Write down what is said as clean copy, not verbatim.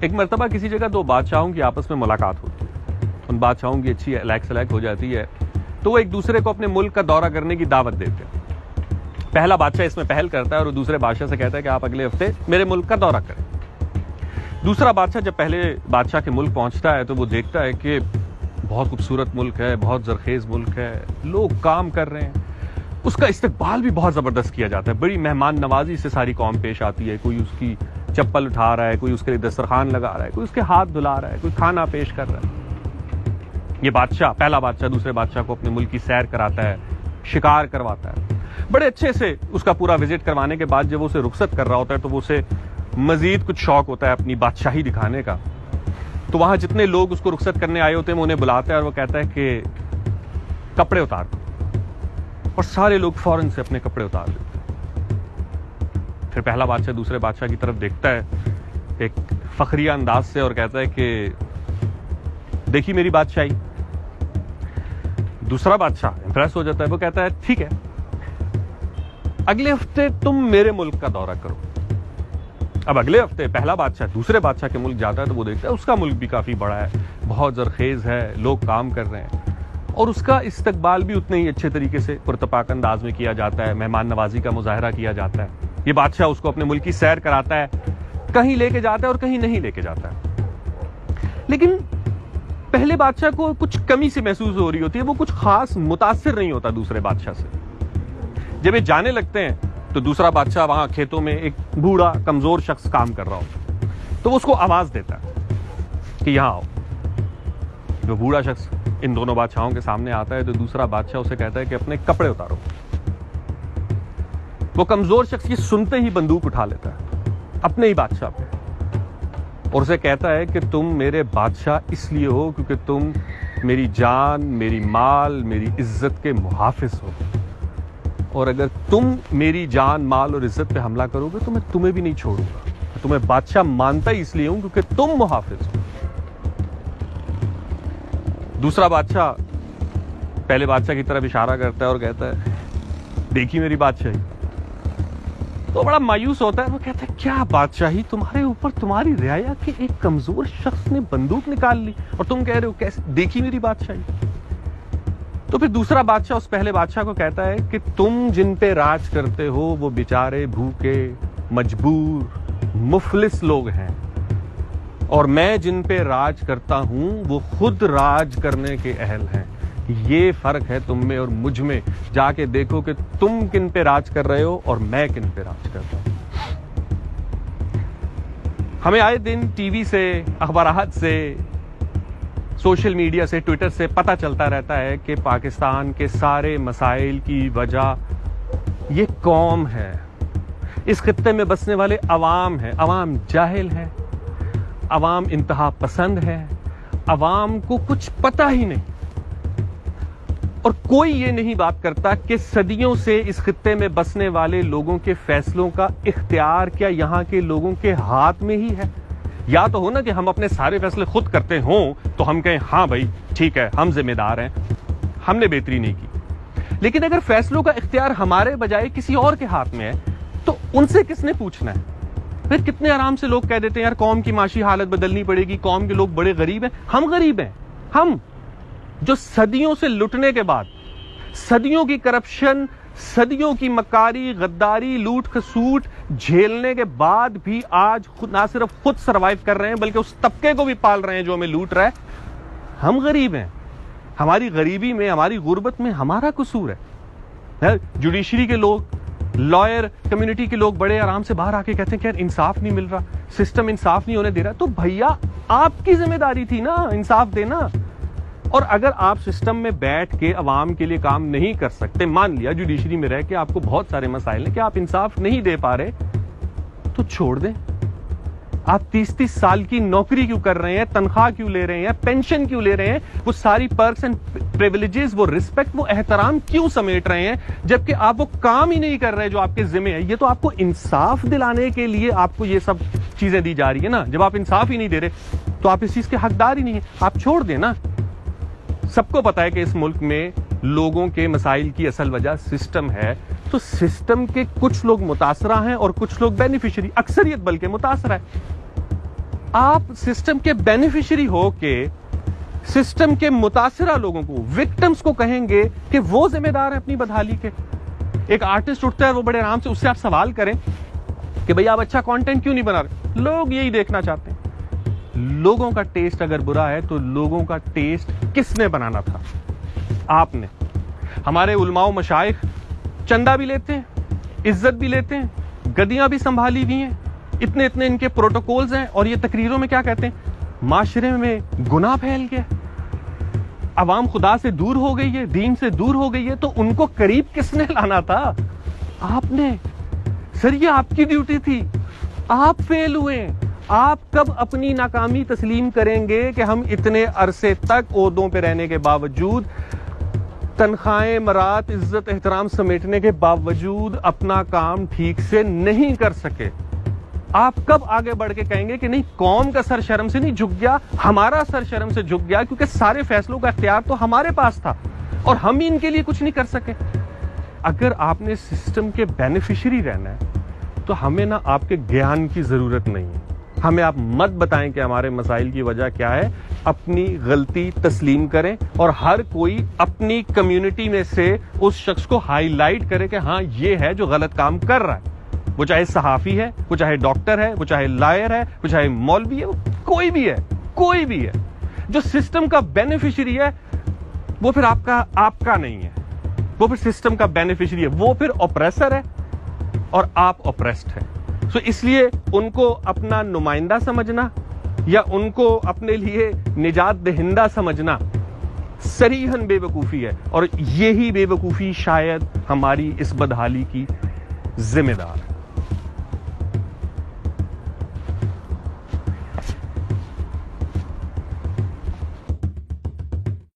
ایک مرتبہ کسی جگہ دو بادشاہوں کی آپس میں ملاقات ہوتی ہے، ان بادشاہوں کی اچھی سلیکٹ ہو جاتی ہے، تو وہ ایک دوسرے کو اپنے ملک کا دورہ کرنے کی دعوت دیتے ہیں۔ پہلا بادشاہ اس میں پہل کرتا ہے اور وہ دوسرے بادشاہ سے کہتا ہے کہ آپ اگلے ہفتے میرے ملک کا دورہ کریں۔ دوسرا بادشاہ جب پہلے بادشاہ کے ملک پہنچتا ہے تو وہ دیکھتا ہے کہ بہت خوبصورت ملک ہے، بہت زرخیز ملک ہے، لوگ کام کر رہے ہیں، اس کا استقبال بھی بہت زبردست کیا جاتا ہے، بڑی مہمان نوازی سے ساری قوم پیش آتی ہے، کوئی اس کی چپل اٹھا رہا ہے، کوئی اس کے لیے دسترخوان لگا رہا ہے، کوئی اس کے ہاتھ دھلا رہا ہے، کوئی کھانا پیش کر رہا ہے۔ یہ بادشاہ، پہلا بادشاہ دوسرے بادشاہ کو اپنے ملک کی سیر کراتا ہے، شکار کرواتا ہے، بڑے اچھے سے اس کا پورا وزٹ کروانے کے بعد جب وہ اسے رخصت کر رہا ہوتا ہے تو وہ اسے مزید کچھ شوق ہوتا ہے اپنی بادشاہی دکھانے کا، تو وہاں جتنے لوگ اس کو رخصت کرنے آئے ہوتے ہیں وہ انہیں بلاتا ہے اور وہ کہتا ہے کہ کپڑے اتار دو، اور سارے لوگ فوراً سے اپنے کپڑے اتار دیتے ہیں۔ پھر پہلا بادشاہ دوسرے بادشاہ کی طرف دیکھتا ہے ایک فخریہ انداز سے اور کہتا ہے کہ دیکھی میری بادشاہی۔ دوسرا بادشاہ امپریس ہو جاتا ہے، وہ کہتا ہے ٹھیک ہے، اگلے ہفتے تم میرے ملک کا دورہ کرو۔ اب اگلے ہفتے پہلا بادشاہ دوسرے بادشاہ کے ملک جاتا ہے تو وہ دیکھتا ہے اس کا ملک بھی کافی بڑا ہے، بہت زرخیز ہے، لوگ کام کر رہے ہیں، اور اس کا استقبال بھی اتنے ہی اچھے طریقے سے پرتپاک انداز میں کیا جاتا ہے، مہمان نوازی کا مظاہرہ کیا جاتا ہے۔ یہ بادشاہ اس کو اپنے ملک کی سیر کراتا ہے، کہیں لے کے جاتا ہے اور کہیں نہیں لے کے جاتا ہے۔ لیکن پہلے بادشاہ کو کچھ کمی سی محسوس ہو رہی ہوتی ہے، وہ کچھ خاص متاثر نہیں ہوتا دوسرے بادشاہ سے۔ جب یہ جانے لگتے ہیں تو دوسرا بادشاہ وہاں کھیتوں میں ایک بوڑھا کمزور شخص کام کر رہا ہوتا ہے، تو وہ اس کو آواز دیتا ہے کہ یہاں آؤ۔ جو بوڑھا شخص ان دونوں بادشاہوں کے سامنے آتا ہے تو دوسرا بادشاہ اسے کہتا ہے کہ اپنے کپڑے اتارو۔ وہ کمزور شخص یہ سنتے ہی بندوق اٹھا لیتا ہے اپنے ہی بادشاہ پہ، اور اسے کہتا ہے کہ تم میرے بادشاہ اس لیے ہو کیونکہ تم میری جان، میری مال، میری عزت کے محافظ ہو، اور اگر تم میری جان، مال اور عزت پہ حملہ کرو گے تو میں تمہیں بھی نہیں چھوڑوں گا۔ تمہیں بادشاہ مانتا ہی اس لیے ہوں کیونکہ تم محافظ ہو۔ دوسرا بادشاہ پہلے بادشاہ کی طرف اشارہ کرتا ہے اور کہتا ہے دیکھی میری بادشاہی۔ تو بڑا مایوس ہوتا ہے، وہ کہتا ہے کیا بادشاہی، تمہارے اوپر تمہاری رعایا کے ایک کمزور شخص نے بندوق نکال لی اور تم کہہ رہے ہو کیسے دیکھی میری بادشاہی۔ تو پھر دوسرا بادشاہ اس پہلے بادشاہ کو کہتا ہے کہ تم جن پہ راج کرتے ہو وہ بیچارے بھوکے، مجبور، مفلس لوگ ہیں، اور میں جن پہ راج کرتا ہوں وہ خود راج کرنے کے اہل ہیں۔ یہ فرق ہے تم میں اور مجھ میں، جا کے دیکھو کہ تم کن پہ راج کر رہے ہو اور میں کن پہ راج کرتا ہوں۔ ہمیں آئے دن ٹی وی سے، اخبارات سے، سوشل میڈیا سے، ٹویٹر سے پتہ چلتا رہتا ہے کہ پاکستان کے سارے مسائل کی وجہ یہ قوم ہے، اس خطے میں بسنے والے عوام ہیں۔ عوام جاہل ہے، عوام انتہا پسند ہے، عوام کو کچھ پتہ ہی نہیں، اور کوئی یہ نہیں بات کرتا کہ صدیوں سے اس خطے میں بسنے والے لوگوں کے فیصلوں کا اختیار کیا یہاں کے لوگوں کے ہاتھ میں ہی ہے۔ یا تو ہو نا کہ ہم اپنے سارے فیصلے خود کرتے ہوں تو ہم کہیں ہاں بھائی ٹھیک ہے، ہم ذمہ دار ہیں، ہم نے بہتری نہیں کی۔ لیکن اگر فیصلوں کا اختیار ہمارے بجائے کسی اور کے ہاتھ میں ہے تو ان سے کس نے پوچھنا ہے؟ پھر کتنے آرام سے لوگ کہہ دیتے ہیں یار قوم کی معاشی حالت بدلنی پڑے گی، قوم کے لوگ بڑے غریب ہیں۔ ہم غریب ہیں، ہم جو صدیوں سے لٹنے کے بعد، صدیوں کی کرپشن، صدیوں کی مکاری، غداری، لوٹ کھسوٹ جھیلنے کے بعد بھی آج نہ صرف خود سروائیو کر رہے ہیں بلکہ اس طبقے کو بھی پال رہے ہیں جو ہمیں لوٹ رہا ہے۔ ہم غریب ہیں، ہماری غریبی میں، ہماری غربت میں ہمارا قصور ہے۔ جوڈیشری کے لوگ، لائر کمیونٹی کے لوگ بڑے آرام سے باہر آ کے کہتے ہیں کہ یار انصاف نہیں مل رہا، سسٹم انصاف نہیں ہونے دے رہا۔ تو بھیا آپ کی ذمہ داری تھی نا انصاف دینا، اور اگر آپ سسٹم میں بیٹھ کے عوام کے لیے کام نہیں کر سکتے، مان لیا جوڈیشری میں رہ کے آپ کو بہت سارے مسائل ہیں کہ آپ انصاف نہیں دے پا رہے، تو چھوڑ دیں۔ آپ 30 سال کی نوکری کیوں کر رہے ہیں، تنخواہ کیوں لے رہے ہیں، پینشن کیوں لے رہے ہیں، وہ ساری پرکس اینڈ پریویلیجز، وہ رسپیکٹ، وہ احترام کیوں سمیٹ رہے ہیں جبکہ آپ وہ کام ہی نہیں کر رہے جو آپ کے ذمہ ہے؟ یہ تو آپ کو انصاف دلانے کے لیے آپ کو یہ سب چیزیں دی جا رہی ہے نا۔ جب آپ انصاف ہی نہیں دے رہے تو آپ اس چیز کے حقدار ہی نہیں ہیں، آپ چھوڑ دیں نا۔ سب کو پتا ہے کہ اس ملک میں لوگوں کے مسائل کی اصل وجہ سسٹم ہے، تو سسٹم کے کچھ لوگ متاثرہ ہیں اور کچھ لوگ بینیفیشری، اکثریت بلکہ متاثرہ ہے۔ آپ سسٹم کے بینیفیشری ہو کے سسٹم کے متاثرہ لوگوں کو، وکٹمز کو کہیں گے کہ وہ ذمہ دار ہے اپنی بدحالی کے. ایک آرٹسٹ اٹھتا ہے وہ بڑے آرام سے، اس سے آپ سوال کریں کہ بھئی آپ اچھا کانٹینٹ کیوں نہیں بنا رہے؟ لوگ یہی دیکھنا چاہتے ہیں. لوگوں کا ٹیسٹ اگر برا ہے تو لوگوں کا ٹیسٹ کس نے بنانا تھا؟ آپ نے. ہمارے علماء و مشائخ چندہ بھی لیتے ہیں، عزت بھی لیتے ہیں، گدیاں بھی سنبھالی ہوئی ہیں، اتنے ان کے پروٹوکولز ہیں، اور یہ تقریروں میں کیا کہتے ہیں؟ معاشرے میں گناہ پھیل گیا، عوام خدا سے دور ہو گئی ہے، دین سے دور ہو گئی ہے. تو ان کو قریب کس نے لانا تھا؟ آپ نے. سر یہ آپ کی ڈیوٹی تھی، آپ فیل ہوئے. آپ کب اپنی ناکامی تسلیم کریں گے کہ ہم اتنے عرصے تک عہدوں پہ رہنے کے باوجود، تنخواہیں، مرات، عزت، احترام سمیٹنے کے باوجود اپنا کام ٹھیک سے نہیں کر سکے؟ آپ کب آگے بڑھ کے کہیں گے کہ نہیں، قوم کا سر شرم سے نہیں جھک گیا، ہمارا سر شرم سے جھک گیا، کیونکہ سارے فیصلوں کا اختیار تو ہمارے پاس تھا اور ہم ہی ان کے لیے کچھ نہیں کر سکے؟ اگر آپ نے سسٹم کے بینیفیشری رہنا ہے تو ہمیں نہ آپ کے گیان کی ضرورت نہیں ہے. ہمیں آپ مت بتائیں کہ ہمارے مسائل کی وجہ کیا ہے. اپنی غلطی تسلیم کریں اور ہر کوئی اپنی کمیونٹی میں سے اس شخص کو ہائی لائٹ کرے کہ ہاں یہ ہے جو غلط کام کر رہا ہے. وہ چاہے صحافی ہے، وہ چاہے ڈاکٹر ہے، وہ چاہے لائر ہے، وہ چاہے مولوی ہے، کوئی بھی ہے جو سسٹم کا بینیفیشری ہے. وہ پھر آپ کا نہیں ہے، وہ پھر سسٹم کا بینیفیشری ہے، وہ پھر اوپریسر ہے اور آپ اوپریسڈ ہے. سو اس لیے ان کو اپنا نمائندہ سمجھنا یا ان کو اپنے لیے نجات دہندہ سمجھنا صریحاً بے وقوفی ہے، اور یہی بے وقوفی شاید ہماری اس بدحالی کی ذمہ دار ہے.